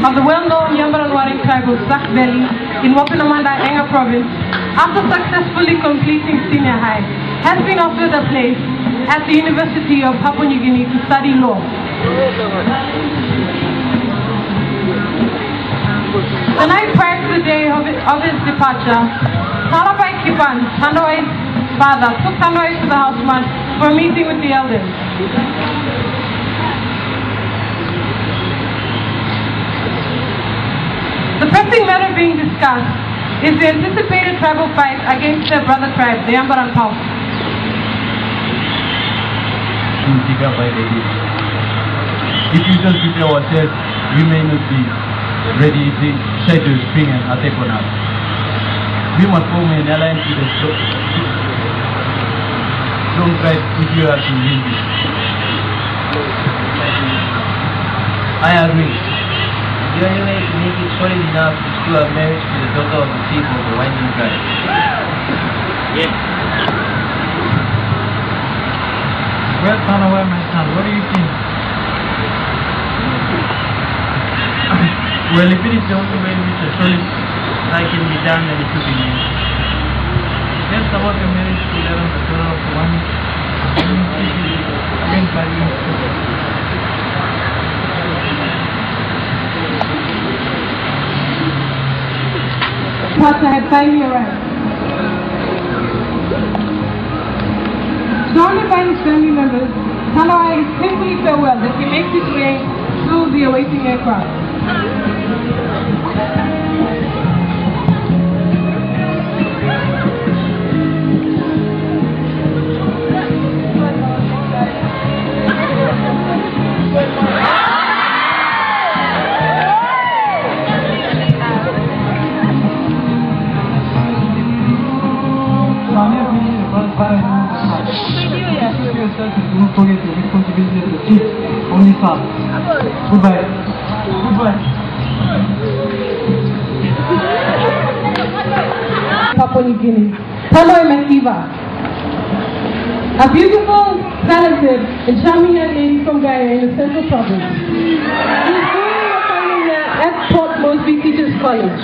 of the well-known Yambaranwari tribe of Zak Valley in Wapinamanda Enga province, after successfully completing senior high, has been offered a place at the University of Papua New Guinea to study law. The night prior to the day of his departure, Talabai Kipan, Tanoi's father, took Tanoi to the houseman for a meeting with the elders. The pressing matter being discussed is the anticipated tribal fight against their brother tribe, the Yambaran Pau. If you just prepare ourselves, we may not be ready if they try to spring and attack on us. We must form an alliance with the strong tribe if you are to win this. I agree. The only way to make it solid enough is to have marriage to the daughter of the chief of the winding tribe. Yes. Well, Tanawai, my son, what do you think? Well, if it is the only way which a solid tie can be done, then it should be made. Just about your marriage to learn the daughter of one Pastor had finally arrived. Surrounded by his family members, Tanawai is painfully farewell as he makes his way through the awaiting aircraft. Don't forget the responsibility of the chief only son. Goodbye. Goodbye. Papua New Guinea, Tanoi Makiva. A beautiful, talented, and charming young lady from Gaia in the Central Province. She is doing her final year at Port Moresby Teachers College.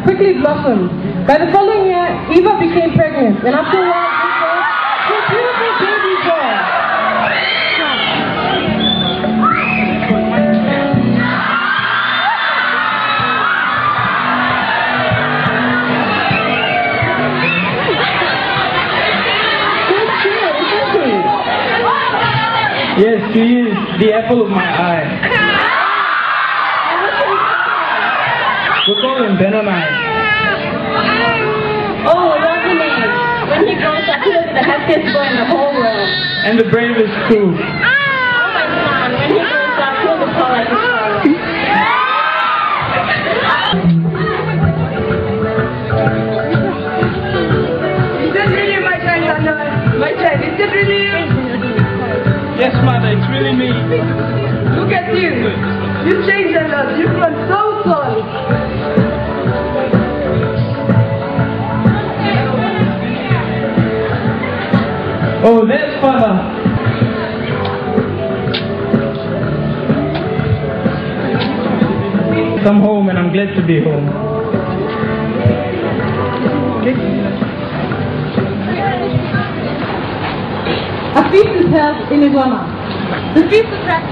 Quickly blossomed. By the following year, Eva became pregnant, and after a while, she was a beautiful baby boy. Yes, she is the apple of my eye. We call him Benoni. Oh, what's the name? When he grows up, he'll be the happiest boy in the whole world. And the bravest too. Oh, my son, when he grows up, he'll be tall like his father. Is that really my child, Tanoy? My child, is that really you? Yes, mother, it's really me. Look at you. You've changed a lot. You've grown so tall. Oh, that's father. I'm home and I'm glad to be home. A feast is held in Iguana. The feast attracts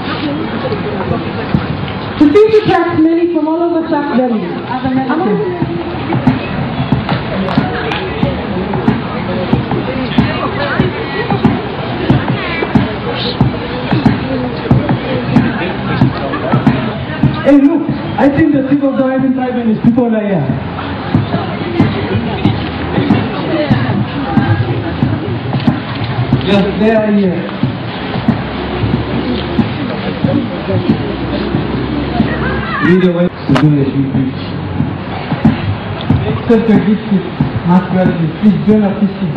many from all over Zak Valley. Hey, look, I think the chief of the Ivan tribe and his people are here. Yes, they are here. Lead the way to do as you preach. Such a gift, not gratitude. Please join our feasting.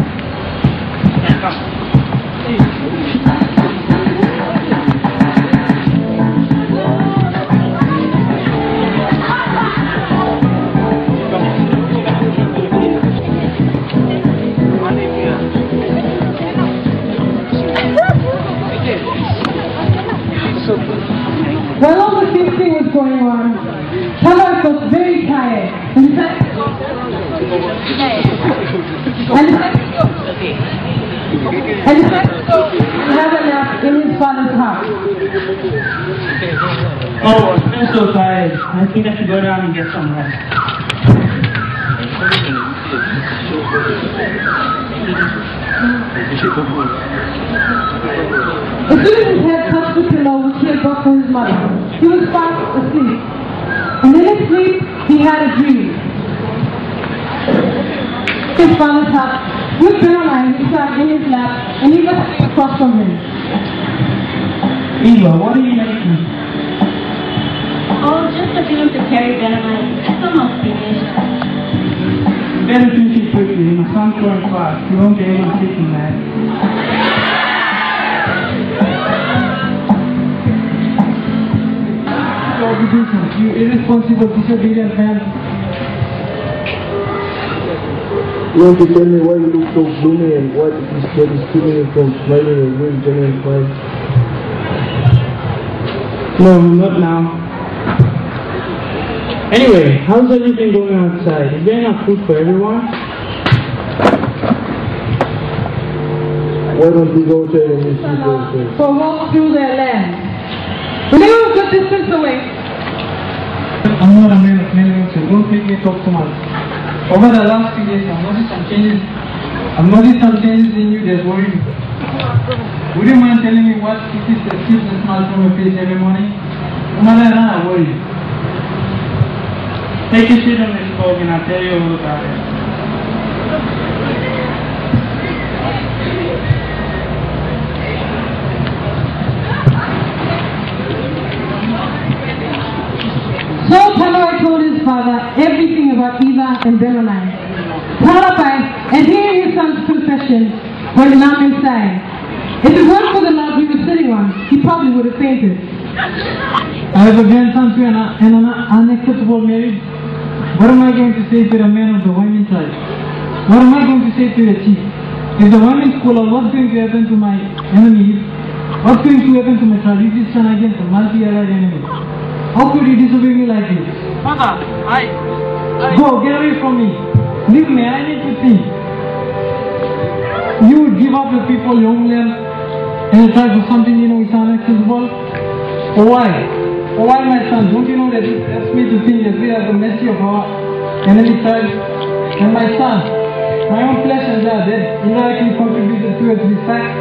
While all the feasting was going on, Thomas was very tired and decided to go and have a nap in his father's house. Oh, I'm so tired. I think I should go down and get some rest. As soon as his head touched the pillow which he had brought for his mother, he was fast asleep. And in his sleep, he had a dream. His father's house, with Benoni, he sat in his lap, and he was sitting across from him. Eva, what are you making? Oh, just a dream to carry Benoni. It's almost finished. Better finish it quickly. You must come for fast. You won't be able to sleep in that. You irresponsible, disobedient man. You want to tell me why you look so gloomy and what is keeping you from smiling and doing genuine fine? No, not now. Anyway, how's everything going outside? Is there enough food for everyone? Why don't we go outside and listen to those? For a walk through their land. When they were a good distance away, I'm not a man of many words, so don't make me talk too much. Over the last few days, I've noticed some changes in you that worry me. Would you mind telling me what it is that keeps the smile from your face every morning? No matter how I worry. Take a seat on this dog and I'll tell you all about it. so Tanoi told his father everything about Eva and Benoni. Parapai, and hearing his son's confession, went numb inside. If it weren't for the log he was sitting on, he probably would have fainted. I have a grandson to an unacceptable marriage. What am I going to say to the man of the women tribe? What am I going to say to the chief? If the women school, what's going to happen to my enemies? What's going to happen to my tribe? Is this son against a multi-allied enemy? How could he disobey me like this? Father, Go, get away from me. Leave me, I need to think. You would give up your people, your homeland, and try for something you know is unacceptable? Or why? Or why, my son? Don't you know that it helps me to think that we are the mercy of our enemy tribe? And my son, my own flesh and blood, that indirectly contributed towards this fact.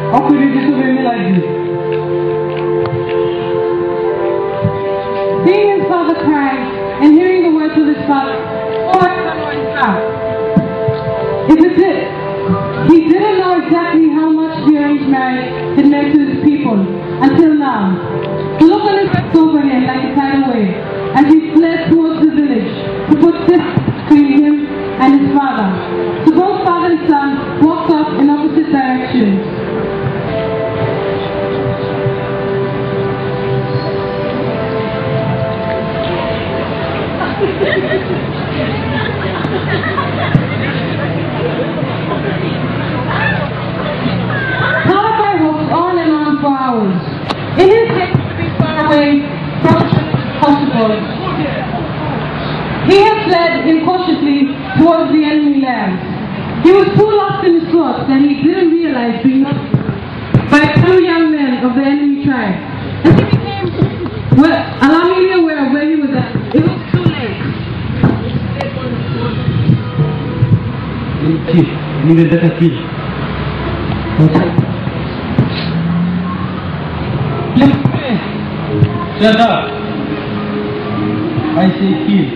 How could you disobey me like this? Seeing his father cry and hearing the words of his father, if it did, he didn't know exactly how much the arranged marriage had meant to his people until now. The look on his face over him like a tidal wave as he fled towards the village to put distance between him and his father. So both father and son walked off in opposite directions. Parapai walked on and on for hours. In his haste to be far away from possible, he had fled incautiously towards the enemy land. He was too lost in his thoughts that he didn't realize being noticed by two young men of the enemy tribe. As he became alarmingly aware of where he was at, it was too late. Chief, you need a better key. Shut up! I say kill.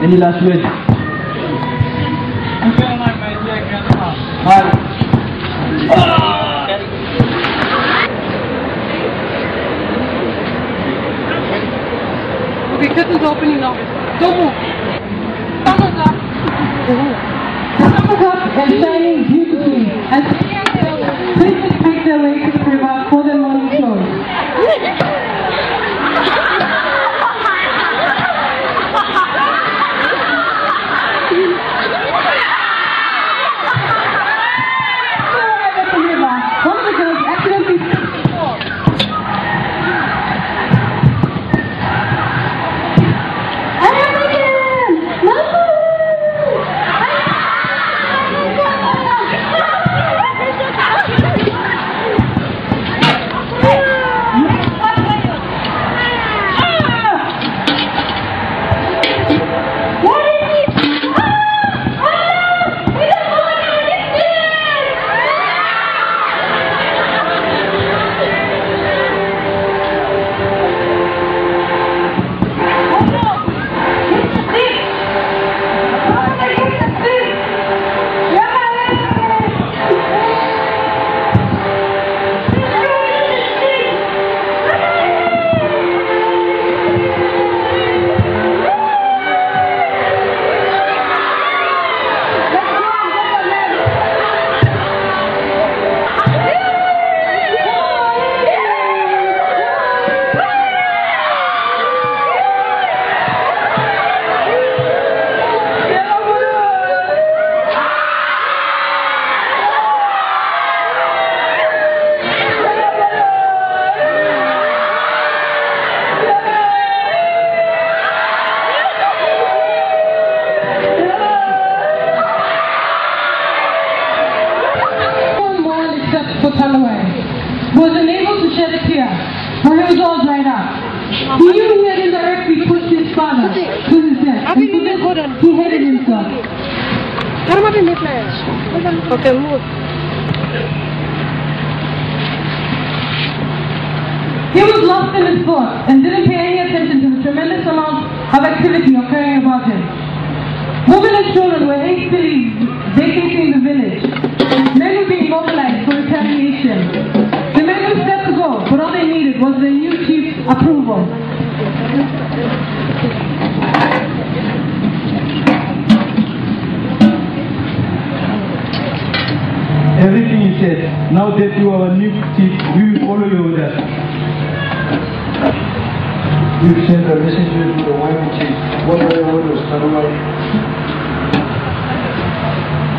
Any last words? Okay, curtain's opening now. Don't move. Thumbs up. Thumbs up and shining beautifully as priests make their way to the river for their morning clothes. One of the girls accidentally was unable to shed a tear, for he was all dried up. He knew he had indirectly pushed his father to his death, and for this he hated himself. Okay, move. He was lost in his thoughts and didn't pay any attention to the tremendous amount of activity occurring about him. Women and children were hastily vacating the village. Men were being mobilized for retaliation. The men were set to go, but all they needed was the new chief's approval. Everything you said, now that you are a new chief, we will follow your orders. You sent a messenger to the Wyman chief. What are your orders, Tanawai?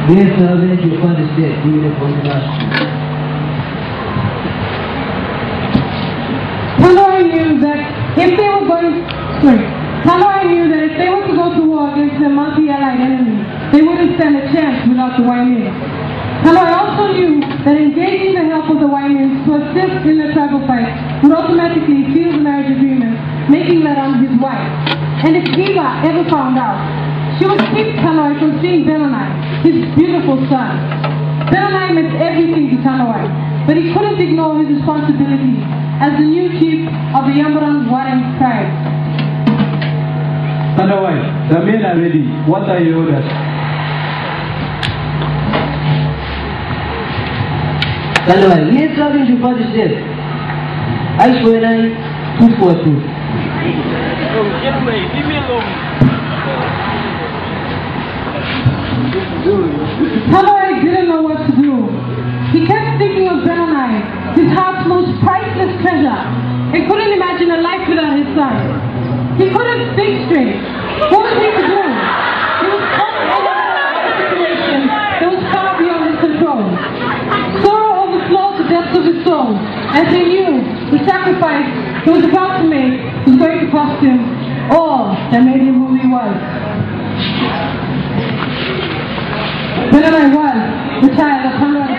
Yes, sir, when your father said, you will follow us. Tanawai knew that if they were to go to war against a multi-allied enemy, they wouldn't stand a chance without the Wyman. Tanawai also knew that engaging the help of the Wymans to assist in the tribal fight would automatically seal the marriage agreement, making Laram his wife. And if Eva ever found out, she would keep Tanawai from seeing Benonai, his beautiful son. Benonai meant everything to Tanawai, but he couldn't ignore his responsibility as the new chief of the Yambaran Warren tribe. Tanawai, the men are ready. What are your orders? Tanawai, yes, sir, when your father said, I swear I, 242. Get away, leave me alone. Tanawai didn't know what to do. He kept thinking of Benonai, his heart's most priceless treasure, and couldn't imagine a life without his son. He couldn't think straight. What was he to do? He was caught in a situation that was far beyond his control. Sorrow overflowed the depths of his soul, as he knew the sacrifice he was about to make was going to cost him all that made him who he was. Benonai was the child of Tanawai.